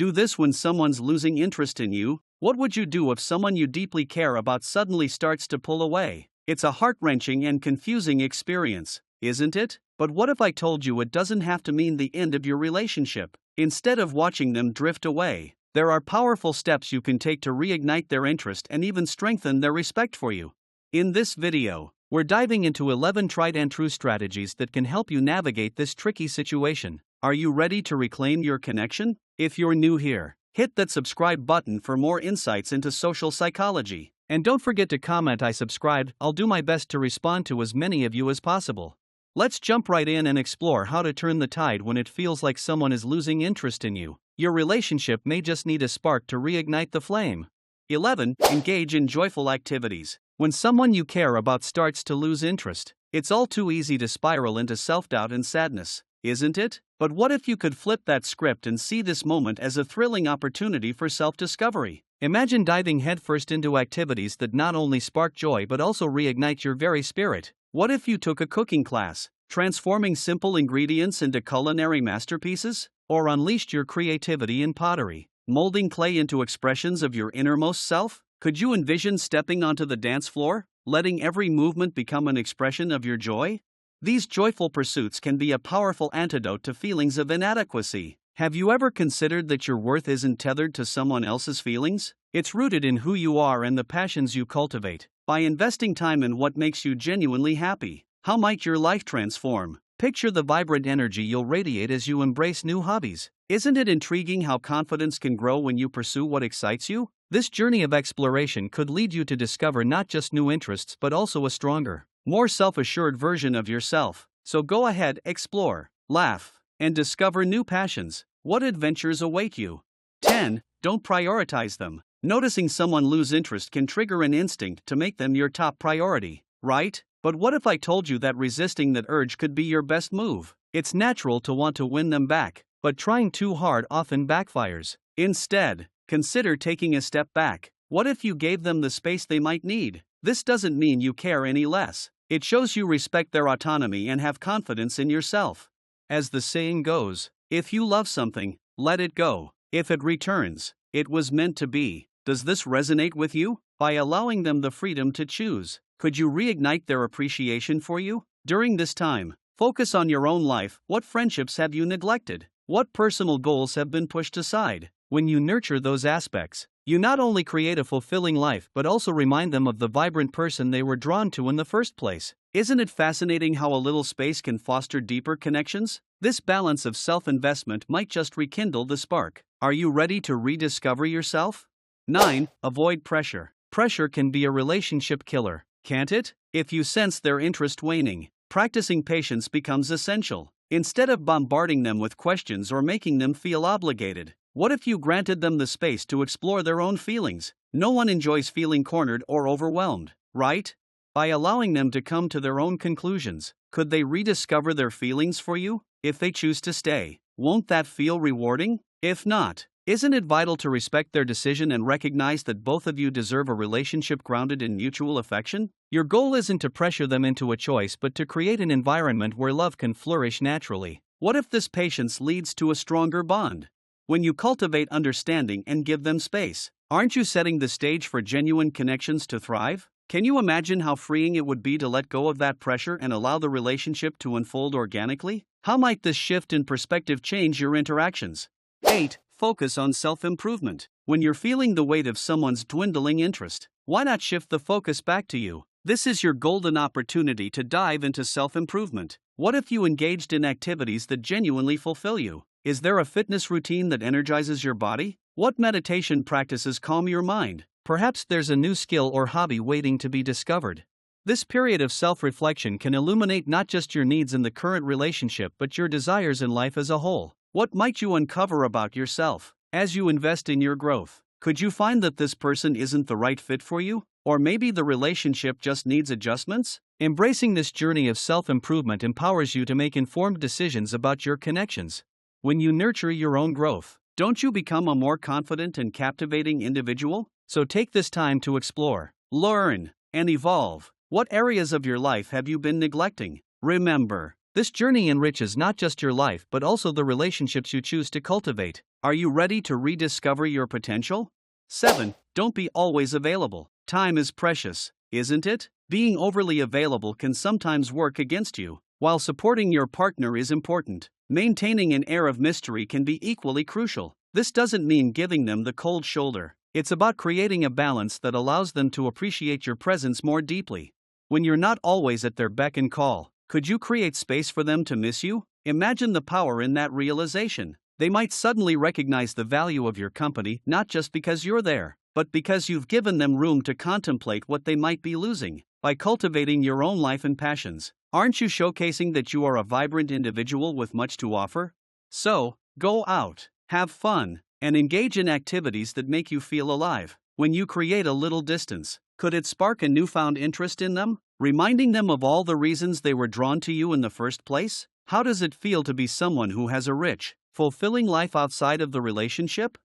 Do this when someone's losing interest in you. What would you do if someone you deeply care about suddenly starts to pull away? It's a heart-wrenching and confusing experience, isn't it? But what if I told you it doesn't have to mean the end of your relationship? Instead of watching them drift away, there are powerful steps you can take to reignite their interest and even strengthen their respect for you. In this video, we're diving into 11 tried and true strategies that can help you navigate this tricky situation. Are you ready to reclaim your connection? If you're new here, hit that subscribe button for more insights into social psychology. And don't forget to comment "I subscribed." I'll do my best to respond to as many of you as possible. Let's jump right in and explore how to turn the tide when it feels like someone is losing interest in you. Your relationship may just need a spark to reignite the flame. 11. Engage in joyful activities. When someone you care about starts to lose interest, it's all too easy to spiral into self-doubt and sadness, isn't it? But what if you could flip that script and see this moment as a thrilling opportunity for self-discovery? Imagine diving headfirst into activities that not only spark joy but also reignite your very spirit. What if you took a cooking class, transforming simple ingredients into culinary masterpieces? Or unleashed your creativity in pottery, molding clay into expressions of your innermost self? Could you envision stepping onto the dance floor, letting every movement become an expression of your joy? These joyful pursuits can be a powerful antidote to feelings of inadequacy. Have you ever considered that your worth isn't tethered to someone else's feelings? It's rooted in who you are and the passions you cultivate. By investing time in what makes you genuinely happy, how might your life transform? Picture the vibrant energy you'll radiate as you embrace new hobbies. Isn't it intriguing how confidence can grow when you pursue what excites you? This journey of exploration could lead you to discover not just new interests but also a stronger, more self-assured version of yourself. So go ahead, explore, laugh, and discover new passions. What adventures await you? 10. Don't prioritize them. Noticing someone lose interest can trigger an instinct to make them your top priority, right? But what if I told you that resisting that urge could be your best move? It's natural to want to win them back, but trying too hard often backfires. Instead, consider taking a step back. What if you gave them the space they might need? This doesn't mean you care any less. It shows you respect their autonomy and have confidence in yourself. As the saying goes, if you love something, let it go. If it returns, it was meant to be. Does this resonate with you? By allowing them the freedom to choose, could you reignite their appreciation for you? During this time, focus on your own life. What friendships have you neglected? What personal goals have been pushed aside? When you nurture those aspects, you not only create a fulfilling life but also remind them of the vibrant person they were drawn to in the first place. Isn't it fascinating how a little space can foster deeper connections? This balance of self-investment might just rekindle the spark. Are you ready to rediscover yourself? 9. Avoid pressure. Pressure can be a relationship killer, can't it? If you sense their interest waning, practicing patience becomes essential. Instead of bombarding them with questions or making them feel obligated, what if you granted them the space to explore their own feelings? No one enjoys feeling cornered or overwhelmed, right? By allowing them to come to their own conclusions, could they rediscover their feelings for you? If they choose to stay, won't that feel rewarding? If not, isn't it vital to respect their decision and recognize that both of you deserve a relationship grounded in mutual affection? Your goal isn't to pressure them into a choice but to create an environment where love can flourish naturally. What if this patience leads to a stronger bond? When you cultivate understanding and give them space, aren't you setting the stage for genuine connections to thrive? Can you imagine how freeing it would be to let go of that pressure and allow the relationship to unfold organically? How might this shift in perspective change your interactions? 8. Focus on self-improvement. When you're feeling the weight of someone's dwindling interest, why not shift the focus back to you? This is your golden opportunity to dive into self-improvement. What if you engaged in activities that genuinely fulfill you? Is there a fitness routine that energizes your body? What meditation practices calm your mind? Perhaps there's a new skill or hobby waiting to be discovered. This period of self-reflection can illuminate not just your needs in the current relationship but your desires in life as a whole. What might you uncover about yourself as you invest in your growth? Could you find that this person isn't the right fit for you? Or maybe the relationship just needs adjustments? Embracing this journey of self-improvement empowers you to make informed decisions about your connections. When you nurture your own growth, don't you become a more confident and captivating individual? So take this time to explore, learn, and evolve. What areas of your life have you been neglecting? Remember, This journey enriches not just your life but also the relationships you choose to cultivate. Are you ready to rediscover your potential? 7. Don't be always available. Time is precious, isn't it? Being overly available can sometimes work against you. While supporting your partner is important, maintaining an air of mystery can be equally crucial. This doesn't mean giving them the cold shoulder. It's about creating a balance that allows them to appreciate your presence more deeply. When you're not always at their beck and call, could you create space for them to miss you? Imagine the power in that realization. They might suddenly recognize the value of your company not just because you're there, but because you've given them room to contemplate what they might be losing. By cultivating your own life and passions, aren't you showcasing that you are a vibrant individual with much to offer? So, go out, have fun, and engage in activities that make you feel alive. When you create a little distance, could it spark a newfound interest in them, reminding them of all the reasons they were drawn to you in the first place? How does it feel to be someone who has a rich, fulfilling life outside of the relationship?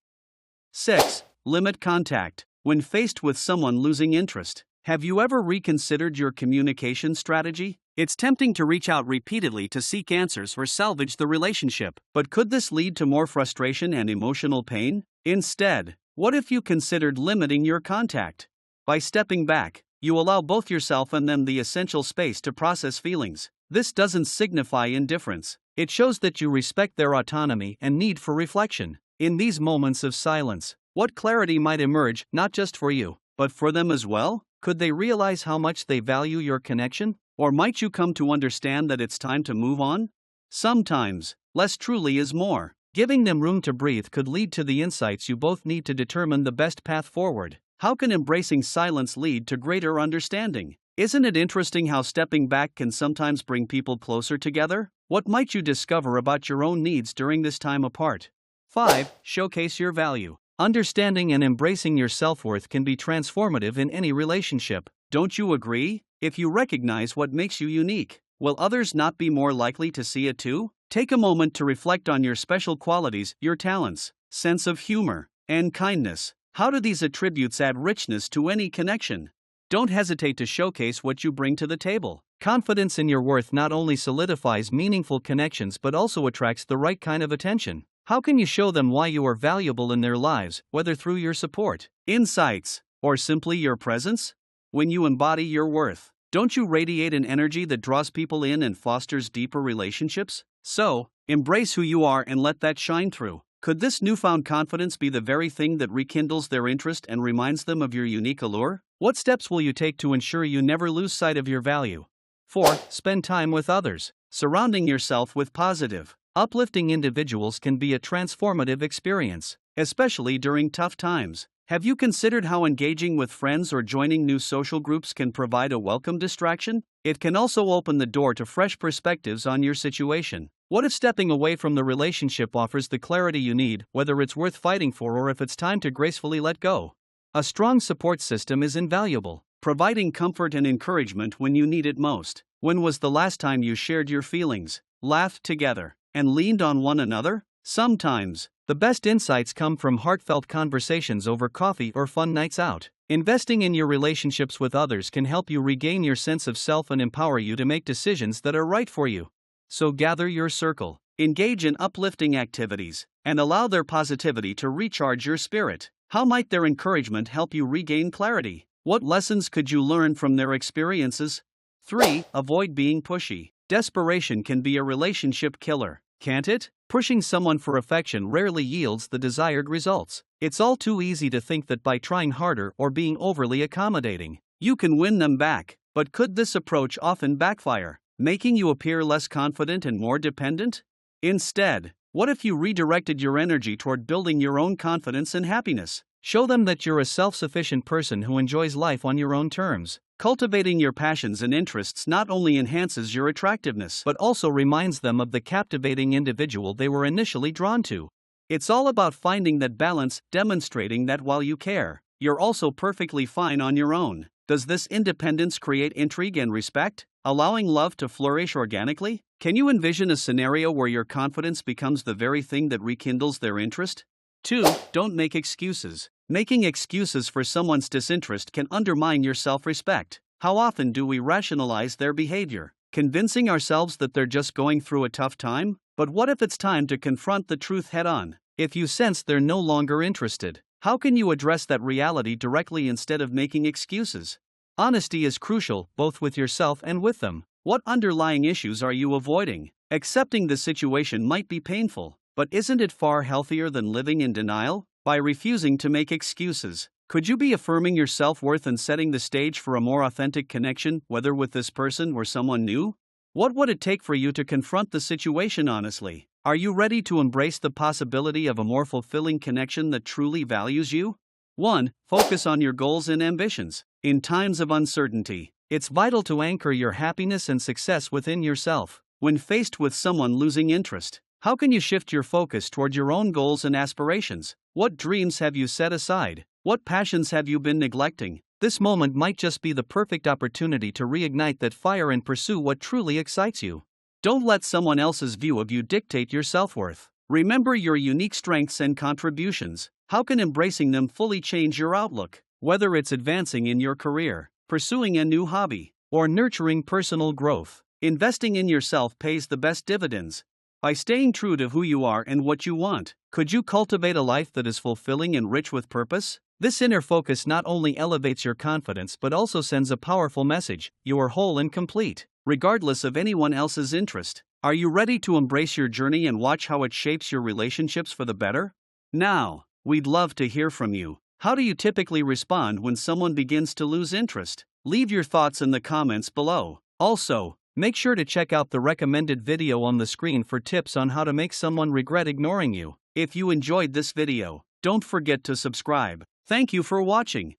6. Limit contact. When faced with someone losing interest, have you ever reconsidered your communication strategy? It's tempting to reach out repeatedly to seek answers or salvage the relationship, but could this lead to more frustration and emotional pain? Instead, what if you considered limiting your contact? By stepping back, you allow both yourself and them the essential space to process feelings. This doesn't signify indifference. It shows that you respect their autonomy and need for reflection. In these moments of silence, what clarity might emerge not just for you, but for them as well? Could they realize how much they value your connection? Or might you come to understand that it's time to move on? Sometimes, less truly is more. Giving them room to breathe could lead to the insights you both need to determine the best path forward. How can embracing silence lead to greater understanding? Isn't it interesting how stepping back can sometimes bring people closer together? What might you discover about your own needs during this time apart? 5. Showcase your value. Understanding and embracing your self-worth can be transformative in any relationship. Don't you agree? If you recognize what makes you unique, will others not be more likely to see it too? Take a moment to reflect on your special qualities, your talents, sense of humor, and kindness. How do these attributes add richness to any connection? Don't hesitate to showcase what you bring to the table. Confidence in your worth not only solidifies meaningful connections but also attracts the right kind of attention. How can you show them why you are valuable in their lives, whether through your support, insights, or simply your presence? When you embody your worth, don't you radiate an energy that draws people in and fosters deeper relationships? So, embrace who you are and let that shine through. Could this newfound confidence be the very thing that rekindles their interest and reminds them of your unique allure? What steps will you take to ensure you never lose sight of your value? 4. Spend time with others. Surrounding yourself with positive, uplifting individuals can be a transformative experience, especially during tough times. Have you considered how engaging with friends or joining new social groups can provide a welcome distraction? It can also open the door to fresh perspectives on your situation. What if stepping away from the relationship offers the clarity you need, whether it's worth fighting for or if it's time to gracefully let go? A strong support system is invaluable, providing comfort and encouragement when you need it most. When was the last time you shared your feelings, laughed together, and leaned on one another? Sometimes, the best insights come from heartfelt conversations over coffee or fun nights out. Investing in your relationships with others can help you regain your sense of self and empower you to make decisions that are right for you. So gather your circle, engage in uplifting activities, and allow their positivity to recharge your spirit. How might their encouragement help you regain clarity? What lessons could you learn from their experiences? 3. Avoid being pushy. Desperation can be a relationship killer, can't it? Pushing someone for affection rarely yields the desired results. It's all too easy to think that by trying harder or being overly accommodating, you can win them back. But could this approach often backfire, making you appear less confident and more dependent? Instead, what if you redirected your energy toward building your own confidence and happiness? Show them that you're a self-sufficient person who enjoys life on your own terms. Cultivating your passions and interests not only enhances your attractiveness but also reminds them of the captivating individual they were initially drawn to. It's all about finding that balance, demonstrating that while you care, you're also perfectly fine on your own. Does this independence create intrigue and respect, allowing love to flourish organically? Can you envision a scenario where your confidence becomes the very thing that rekindles their interest? 2. Don't make excuses. Making excuses for someone's disinterest can undermine your self-respect. How often do we rationalize their behavior, convincing ourselves that they're just going through a tough time? But what if it's time to confront the truth head on? If you sense they're no longer interested, How can you address that reality directly instead of making excuses? honesty is crucial, both with yourself and with them. What underlying issues are you avoiding? Accepting the situation might be painful, but isn't it far healthier than living in denial? By refusing to make excuses, could you be affirming your self-worth and setting the stage for a more authentic connection, whether with this person or someone new? What would it take for you to confront the situation honestly? Are you ready to embrace the possibility of a more fulfilling connection that truly values you? 1. Focus on your goals and ambitions. In times of uncertainty, It's vital to anchor your happiness and success within yourself. when faced with someone losing interest, how can you shift your focus toward your own goals and aspirations? What dreams have you set aside? What passions have you been neglecting? This moment might just be the perfect opportunity to reignite that fire and pursue what truly excites you. Don't let someone else's view of you dictate your self-worth. Remember your unique strengths and contributions. How can embracing them fully change your outlook? Whether it's advancing in your career, pursuing a new hobby, Or nurturing personal growth. investing in yourself pays the best dividends. By staying true to who you are and what you want, could you cultivate a life that is fulfilling and rich with purpose? This inner focus not only elevates your confidence but also sends a powerful message: you are whole and complete. Regardless of anyone else's interest, are you ready to embrace your journey and watch how it shapes your relationships for the better? Now, we'd love to hear from you. How do you typically respond when someone begins to lose interest? Leave your thoughts in the comments below. Also, Make sure to check out the recommended video on the screen for tips on how to make someone regret ignoring you. if you enjoyed this video, don't forget to subscribe. Thank you for watching.